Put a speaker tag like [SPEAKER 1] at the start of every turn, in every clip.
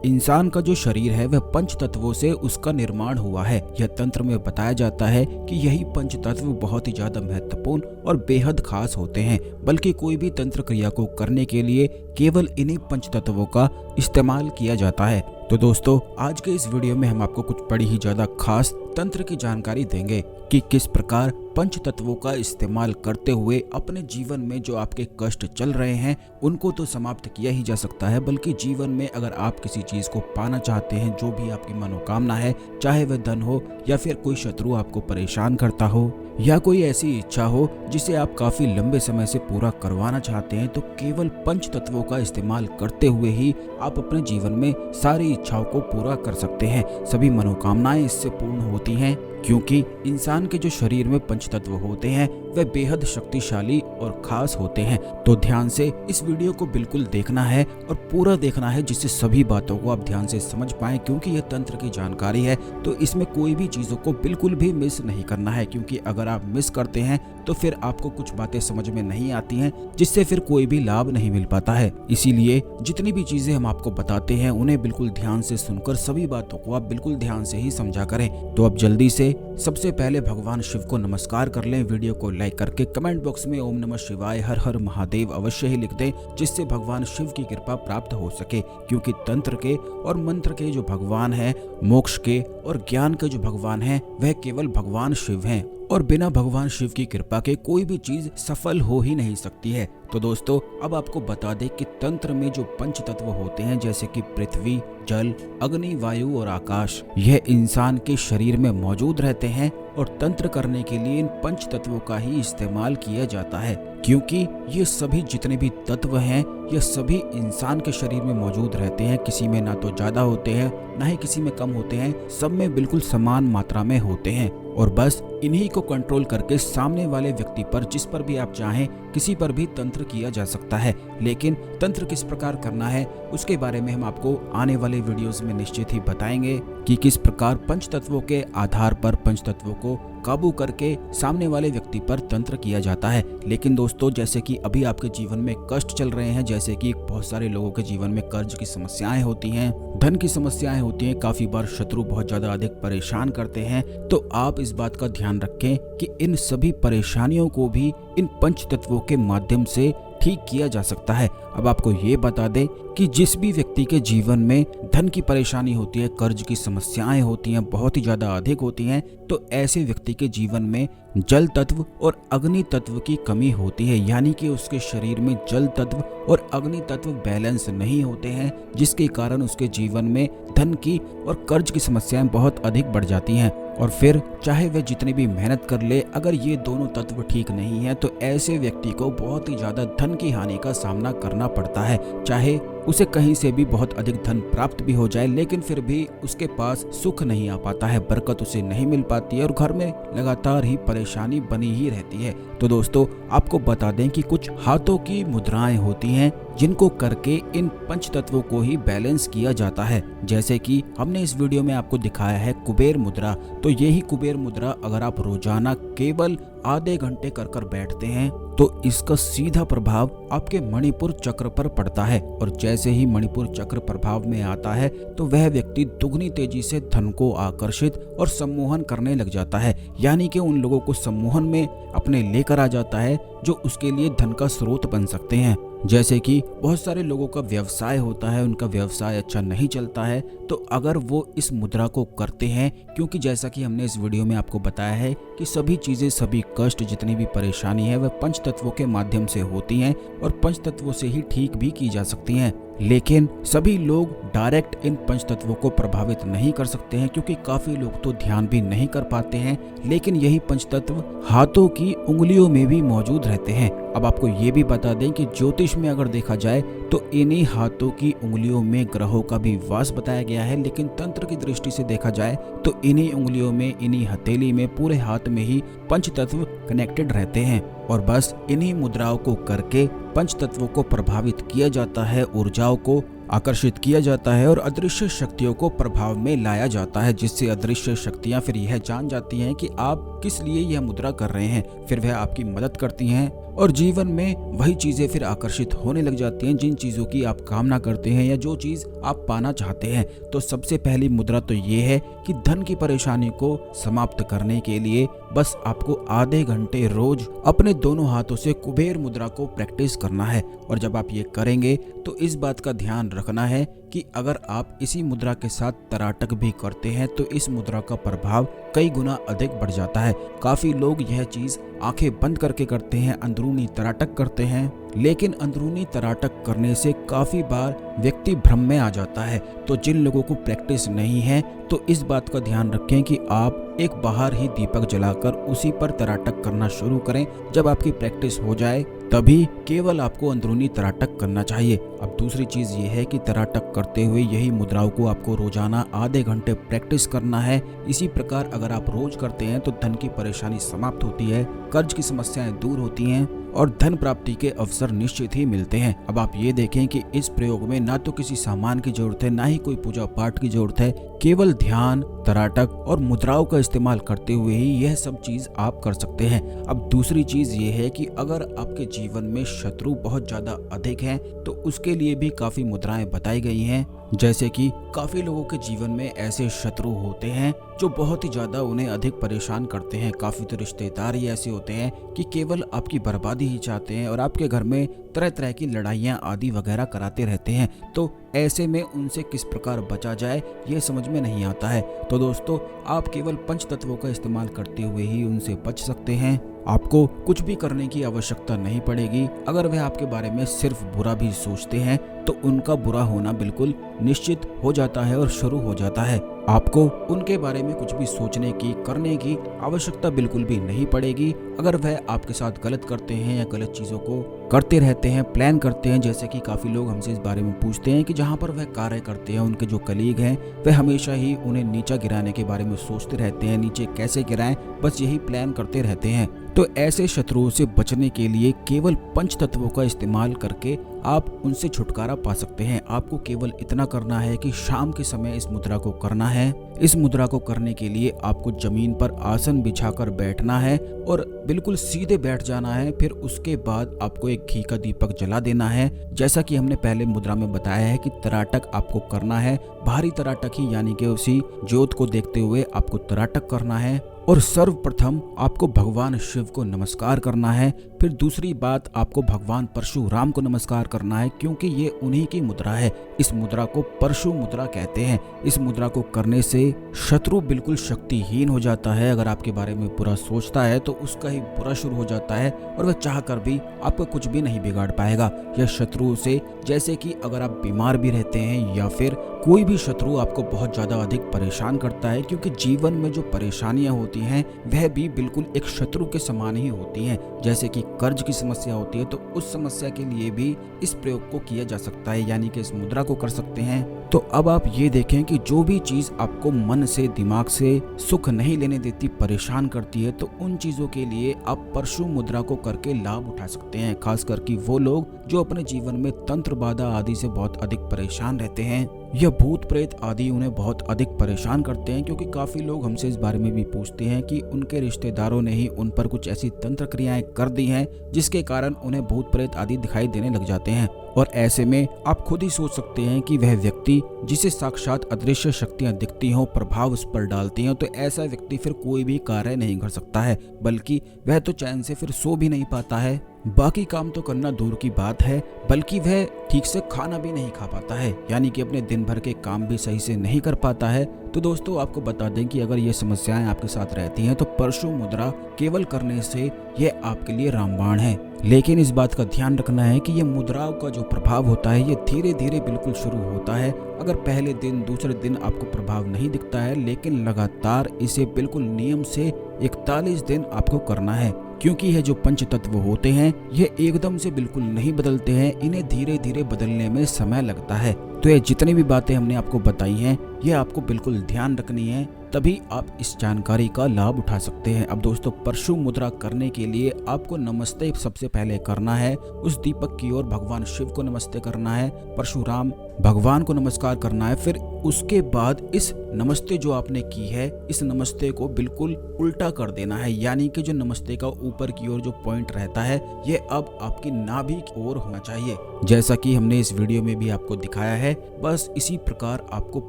[SPEAKER 1] इंसान का जो शरीर है वह पंच तत्वों से उसका निर्माण हुआ है। यह तंत्र में बताया जाता है कि यही पंच तत्व बहुत ही ज्यादा महत्वपूर्ण और बेहद खास होते हैं, बल्कि कोई भी तंत्र क्रिया को करने के लिए केवल इन्हीं पंच तत्वों का इस्तेमाल किया जाता है। तो दोस्तों, आज के इस वीडियो में हम आपको कुछ बड़ी ही ज्यादा खास तंत्र की जानकारी देंगे कि किस प्रकार पंच तत्वों का इस्तेमाल करते हुए अपने जीवन में जो आपके कष्ट चल रहे हैं उनको तो समाप्त किया ही जा सकता है, बल्कि जीवन में अगर आप किसी चीज को पाना चाहते हैं, जो भी आपकी मनोकामना है, चाहे वह धन हो या फिर कोई शत्रु आपको परेशान करता हो या कोई ऐसी इच्छा हो जिसे आप काफी लंबे समय से पूरा करवाना चाहते हैं, तो केवल पंच तत्वों का इस्तेमाल करते हुए ही आप अपने जीवन में सारी इच्छाओं को पूरा कर सकते हैं। सभी मनोकामनाएं इससे पूर्ण होती हैं, क्योंकि इंसान के जो शरीर में पंच तत्व होते हैं वह बेहद शक्तिशाली और खास होते हैं। तो ध्यान से इस वीडियो को बिल्कुल देखना है और पूरा देखना है, जिससे सभी बातों को आप ध्यान से समझ पाएं, क्योंकि यह तंत्र की जानकारी है तो इसमें कोई भी चीजों को बिल्कुल भी मिस नहीं करना है, क्योंकि अगर आप मिस करते हैं तो फिर आपको कुछ बातें समझ में नहीं आती हैं, जिससे फिर कोई भी लाभ नहीं मिल पाता है। इसीलिए जितनी भी चीजें हम आपको बताते हैं उन्हें बिल्कुल ध्यान से सुनकर सभी बातों को आप बिल्कुल ध्यान से ही समझा करें। तो अब जल्दी से सबसे पहले भगवान शिव को नमस्कार कर लें। वीडियो को लाइक करके कमेंट बॉक्स में ओम नमः शिवाय, हर हर महादेव अवश्य ही लिख दें, जिससे भगवान शिव की कृपा प्राप्त हो सके, क्योंकि तंत्र के और मंत्र के जो भगवान हैं, मोक्ष के और ज्ञान के जो भगवान हैं, वह केवल भगवान शिव हैं और बिना भगवान शिव की कृपा के कोई भी चीज सफल हो ही नहीं सकती है। तो दोस्तों, अब आपको बता दें कि तंत्र में जो पंच तत्व होते हैं, जैसे कि पृथ्वी, जल, अग्नि, वायु और आकाश, यह इंसान के शरीर में मौजूद रहते हैं और तंत्र करने के लिए इन पंच तत्वों का ही इस्तेमाल किया जाता है, क्योंकि ये सभी जितने भी तत्व हैं ये सभी इंसान के शरीर में मौजूद रहते हैं। किसी में ना तो ज्यादा होते हैं ना ही किसी में कम होते हैं, सब में बिल्कुल समान मात्रा में होते हैं और बस इन्हीं को कंट्रोल करके सामने वाले व्यक्ति पर, जिस पर भी आप चाहें, किसी पर भी तंत्र किया जा सकता है। लेकिन तंत्र किस प्रकार करना है उसके बारे में हम आपको आने वाले वीडियोस में निश्चित ही बताएंगे कि किस प्रकार पंच तत्वों के आधार पर पंच तत्वों को काबू करके सामने वाले व्यक्ति पर तंत्र किया जाता है। लेकिन दोस्तों, जैसे कि अभी आपके जीवन में कष्ट चल रहे हैं, जैसे कि बहुत सारे लोगों के जीवन में कर्ज की समस्याएं होती हैं, धन की समस्याएं होती हैं, काफी बार शत्रु बहुत ज्यादा अधिक परेशान करते हैं, तो आप इस बात का ध्यान रखें कि इन सभी परेशानियों को भी इन पंच तत्वों के माध्यम से ठीक किया जा सकता है। अब आपको ये बता दें कि जिस भी व्यक्ति के जीवन में धन की परेशानी होती है, कर्ज की समस्याएं होती हैं, बहुत ही ज्यादा अधिक होती हैं, तो ऐसे व्यक्ति के जीवन में जल तत्व और अग्नि तत्व की कमी होती है, यानी कि उसके शरीर में जल तत्व और अग्नि तत्व बैलेंस नहीं होते हैं, जिसके कारण उसके जीवन में धन की और कर्ज की समस्याएं बहुत अधिक बढ़ जाती हैं। और फिर चाहे वह जितनी भी मेहनत कर ले, अगर ये दोनों तत्व ठीक नहीं है तो ऐसे व्यक्ति को बहुत ही ज्यादा धन की हानि का सामना करना पड़ता है। चाहे उसे कहीं से भी बहुत अधिक धन प्राप्त भी हो जाए, लेकिन फिर भी उसके पास सुख नहीं आ पाता है, बरकत उसे नहीं मिल पाती है और घर में लगातार ही परेशानी बनी ही रहती है। तो दोस्तों, आपको बता दें कि कुछ हाथों की मुद्राएं होती हैं जिनको करके इन पंच तत्वों को ही बैलेंस किया जाता है। जैसे कि हमने इस वीडियो में आपको दिखाया है कुबेर मुद्रा, तो यही कुबेर मुद्रा अगर आप रोजाना केवल आधे घंटे कर बैठते हैं तो इसका सीधा प्रभाव आपके मणिपुर चक्र पर पड़ता है, और जैसे ही मणिपुर चक्र प्रभाव में आता है तो वह व्यक्ति दुगनी तेजी से धन को आकर्षित और सम्मोहन करने लग जाता है, यानी कि उन लोगों को सम्मोहन में अपने लेकर आ जाता है जो उसके लिए धन का स्रोत बन सकते हैं। जैसे कि बहुत सारे लोगों का व्यवसाय होता है, उनका व्यवसाय अच्छा नहीं चलता है, तो अगर वो इस मुद्रा को करते हैं, क्योंकि जैसा कि हमने इस वीडियो में आपको बताया है कि सभी चीजें, सभी कष्ट, जितनी भी परेशानी है वह पंच तत्वों के माध्यम से होती हैं और पंच तत्वों से ही ठीक भी की जा सकती हैं। लेकिन सभी लोग डायरेक्ट इन पंच तत्वों को प्रभावित नहीं कर सकते हैं, क्योंकि काफी लोग तो ध्यान भी नहीं कर पाते हैं, लेकिन यही पंच तत्व हाथों की उंगलियों में भी मौजूद रहते हैं। अब आपको ये भी बता दें कि ज्योतिष में अगर देखा जाए तो इन्हीं हाथों की उंगलियों में ग्रहों का भी वास बताया गया है, लेकिन तंत्र की दृष्टि से देखा जाए तो इन्हीं उंगलियों में, इन्हीं हथेली में, पूरे हाथ में ही पंच तत्व कनेक्टेड रहते हैं और बस इन्हीं मुद्राओं को करके पंच तत्वों को प्रभावित किया जाता है, ऊर्जाओं को आकर्षित किया जाता है और अदृश्य शक्तियों को प्रभाव में लाया जाता है, जिससे अदृश्य शक्तियां फिर यह जान जाती हैं कि आप किस लिए यह मुद्रा कर रहे हैं। फिर वह आपकी मदद करती हैं और जीवन में वही चीजें फिर आकर्षित होने लग जाती हैं जिन चीजों की आप कामना करते हैं या जो चीज आप पाना चाहते हैं। तो सबसे पहली मुद्रा तो ये है कि धन की परेशानी को समाप्त करने के लिए बस आपको आधे घंटे रोज अपने दोनों हाथों से कुबेर मुद्रा को प्रैक्टिस करना है। और जब आप ये करेंगे तो इस बात का ध्यान रखना है कि अगर आप इसी मुद्रा के साथ तराटक भी करते हैं तो इस मुद्रा का प्रभाव कई गुना अधिक बढ़ जाता है। काफी लोग यह चीज आंखें बंद करके करते हैं, अंदरूनी तराटक करते हैं, लेकिन अंदरूनी तराटक करने से काफी बार व्यक्ति भ्रम में आ जाता है। तो जिन लोगों को प्रैक्टिस नहीं है तो इस बात का ध्यान रखें कि आप एक बाहर ही दीपक जलाकर उसी पर तराटक करना शुरू करें। जब आपकी प्रैक्टिस हो जाए तभी केवल आपको अंदरूनी तराटक करना चाहिए। अब दूसरी चीज ये है कि तराटक करते हुए यही मुद्राओं को आपको रोजाना आधे घंटे प्रैक्टिस करना है। इसी प्रकार अगर आप रोज करते हैं तो धन की परेशानी समाप्त होती है, कर्ज की समस्याएं दूर होती हैं और धन प्राप्ति के अवसर निश्चित ही मिलते हैं। अब आप ये देखें कि इस प्रयोग में ना तो किसी सामान की जरूरत है, ना ही कोई पूजा पाठ की जरूरत है, केवल ध्यान, तराटक और मुद्राओं का इस्तेमाल करते हुए ही यह सब चीज आप कर सकते हैं। अब दूसरी चीज ये है कि अगर आपके जीवन में शत्रु बहुत ज्यादा अधिक हैं तो उसके लिए भी काफी मुद्राएं बताई गई हैं। जैसे कि काफी लोगों के जीवन में ऐसे शत्रु होते हैं जो बहुत ही ज्यादा उन्हें अधिक परेशान करते हैं। काफी तो रिश्तेदार ही ऐसे होते हैं कि केवल आपकी बर्बादी ही चाहते हैं और आपके घर में तरह तरह की लड़ाइयाँ आदि वगैरह कराते रहते हैं। तो ऐसे में उनसे किस प्रकार बचा जाए ये समझ में नहीं आता है। तो दोस्तों, आप केवल पंच तत्वों का इस्तेमाल करते हुए ही उनसे बच सकते हैं। आपको कुछ भी करने की आवश्यकता नहीं पड़ेगी। अगर वह आपके बारे में सिर्फ बुरा भी सोचते हैं तो उनका बुरा होना बिल्कुल निश्चित हो जाता है और शुरू हो जाता है। आपको उनके बारे में कुछ भी सोचने की, करने की आवश्यकता बिल्कुल भी नहीं पड़ेगी। अगर वह आपके साथ गलत करते हैं या गलत चीजों को करते रहते हैं, प्लान करते हैं, जैसे कि काफी लोग हमसे इस बारे में पूछते हैं कि जहां पर वह कार्य करते हैं उनके जो कलीग हैं वह हमेशा ही उन्हें नीचा गिराने के बारे में सोचते रहते हैं, नीचे कैसे गिराएं, बस यही प्लान करते रहते हैं। तो ऐसे शत्रुओं से बचने के लिए केवल पंच तत्वों का इस्तेमाल करके आप उनसे छुटकारा पा सकते हैं। आपको केवल इतना करना है कि शाम के समय इस मुद्रा को करना है। इस मुद्रा को करने के लिए आपको जमीन पर आसन बिछाकर बैठना है और बिल्कुल सीधे बैठ जाना है। फिर उसके बाद आपको एक घी का दीपक जला देना है। जैसा कि हमने पहले मुद्रा में बताया है कि तराटक आपको करना है, भारी तराटक ही, यानी कि उसी ज्योत को देखते हुए आपको तराटक करना है। और सर्वप्रथम आपको भगवान शिव को नमस्कार करना है। फिर दूसरी बात, आपको भगवान परशुराम को नमस्कार करना है, क्योंकि ये उन्हीं की मुद्रा है। इस मुद्रा को परशु मुद्रा कहते हैं। इस मुद्रा को करने से शत्रु बिल्कुल शक्तिहीन हो जाता है। अगर आपके बारे में बुरा सोचता है तो उसका ही बुरा शुरू हो जाता है और वह चाहकर भी आपको कुछ भी नहीं बिगाड़ पाएगा। यह शत्रु से, जैसे कि अगर आप बीमार भी रहते हैं या फिर कोई भी शत्रु आपको बहुत ज्यादा अधिक परेशान करता है, क्योंकि जीवन में जो परेशानियां होती हैं वह भी बिल्कुल एक शत्रु के समान ही होती हैं। जैसे कि कर्ज की समस्या होती है तो उस समस्या के लिए भी इस प्रयोग को किया जा सकता है, यानी कि इस मुद्रा को कर सकते हैं। तो अब आप ये देखें कि जो भी चीज आपको मन से, दिमाग से सुख नहीं लेने देती, परेशान करती है, तो उन चीजों के लिए आप परशु मुद्रा को करके लाभ उठा सकते हैं। खास करके वो लोग जो अपने जीवन में तंत्र बाधा आदि से बहुत अधिक परेशान रहते हैं या भूत प्रेत आदि उन्हें बहुत अधिक परेशान करते हैं, क्योंकि काफी लोग हमसे इस बारे में भी पूछते हैं कि उनके रिश्तेदारों ने ही उन पर कुछ ऐसी तंत्र क्रियाएं कर दी हैं जिसके कारण उन्हें भूत प्रेत आदि दिखाई देने लग जाते हैं। और ऐसे में आप खुद ही सोच सकते हैं कि वह व्यक्ति जिसे साक्षात अदृश्य शक्तियां दिखती हों, प्रभाव उस पर डालती हों, तो ऐसा व्यक्ति फिर कोई भी कार्य नहीं कर सकता है, बल्कि वह तो चैन से फिर सो भी नहीं पाता है। बाकी काम तो करना दूर की बात है, बल्कि वह ठीक से खाना भी नहीं खा पाता है, यानी कि अपने दिन भर के काम भी सही से नहीं कर पाता है। तो दोस्तों, आपको बता दें कि अगर ये समस्याएं आपके साथ रहती हैं तो परशु मुद्रा केवल करने से यह आपके लिए रामबाण है। लेकिन इस बात का ध्यान रखना है कि ये मुद्राओं का जो प्रभाव होता है ये धीरे धीरे बिल्कुल शुरू होता है। अगर पहले दिन, दूसरे दिन आपको प्रभाव नहीं दिखता है, लेकिन लगातार इसे बिल्कुल नियम से 41 दिन आपको करना है, क्योंकि यह जो पंच तत्व होते हैं ये एकदम से बिल्कुल नहीं बदलते हैं, इन्हें धीरे धीरे बदलने में समय लगता है। तो ये जितनी भी बातें हमने आपको बताई हैं ये आपको बिल्कुल ध्यान रखनी है, तभी आप इस जानकारी का लाभ उठा सकते हैं। अब दोस्तों, परशु मुद्रा करने के लिए आपको नमस्ते सबसे पहले करना है, उस दीपक की ओर भगवान शिव को नमस्ते करना है, परशुराम भगवान को नमस्कार करना है। फिर उसके बाद इस नमस्ते जो आपने की है, इस नमस्ते को बिल्कुल उल्टा कर देना है, यानी कि जो नमस्ते का ऊपर की ओर जो पॉइंट रहता है ये अब आपकी नाभि की ओर होना चाहिए, जैसा कि हमने इस वीडियो में भी आपको दिखाया है। बस इसी प्रकार आपको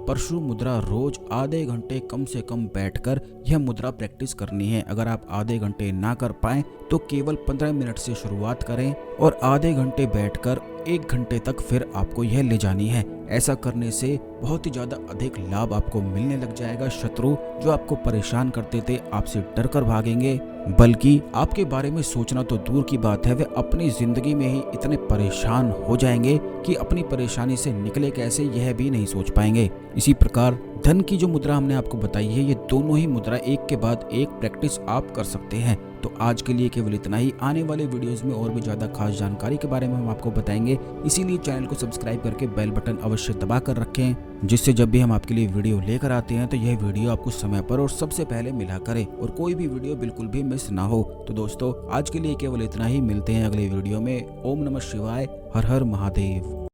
[SPEAKER 1] परशु मुद्रा रोज आधे घंटे कम से कम बैठकर यह मुद्रा प्रैक्टिस करनी है। अगर आप आधे घंटे ना कर पाए तो केवल 15 मिनट से शुरुआत करें और आधे घंटे बैठकर 1 घंटे तक फिर आपको यह ले जानी है। ऐसा करने से बहुत ही ज्यादा अधिक लाभ आपको मिलने लग जाएगा। शत्रु जो आपको परेशान करते थे आपसे डर कर भागेंगे, बल्कि आपके बारे में सोचना तो दूर की बात है, वे अपनी जिंदगी में ही इतने परेशान हो जाएंगे कि अपनी परेशानी से निकले कैसे यह भी नहीं सोच पाएंगे। इसी प्रकार धन की जो मुद्रा हमने आपको बताई है, ये दोनों ही मुद्रा एक के बाद एक प्रैक्टिस आप कर सकते हैं। तो आज के लिए केवल इतना ही। आने वाले वीडियोस में और भी ज्यादा खास जानकारी के बारे में हम आपको बताएंगे, इसीलिए चैनल को सब्सक्राइब करके बेल बटन अवश्य दबा कर रखें, जिससे जब भी हम आपके लिए वीडियो लेकर आते हैं तो यह वीडियो आपको समय पर और सबसे पहले मिला करे और कोई भी वीडियो बिल्कुल भी मिस ना हो। तो दोस्तों, आज के लिए केवल इतना ही। मिलते हैं अगले वीडियो में। ओम नमः शिवाय, हर हर महादेव।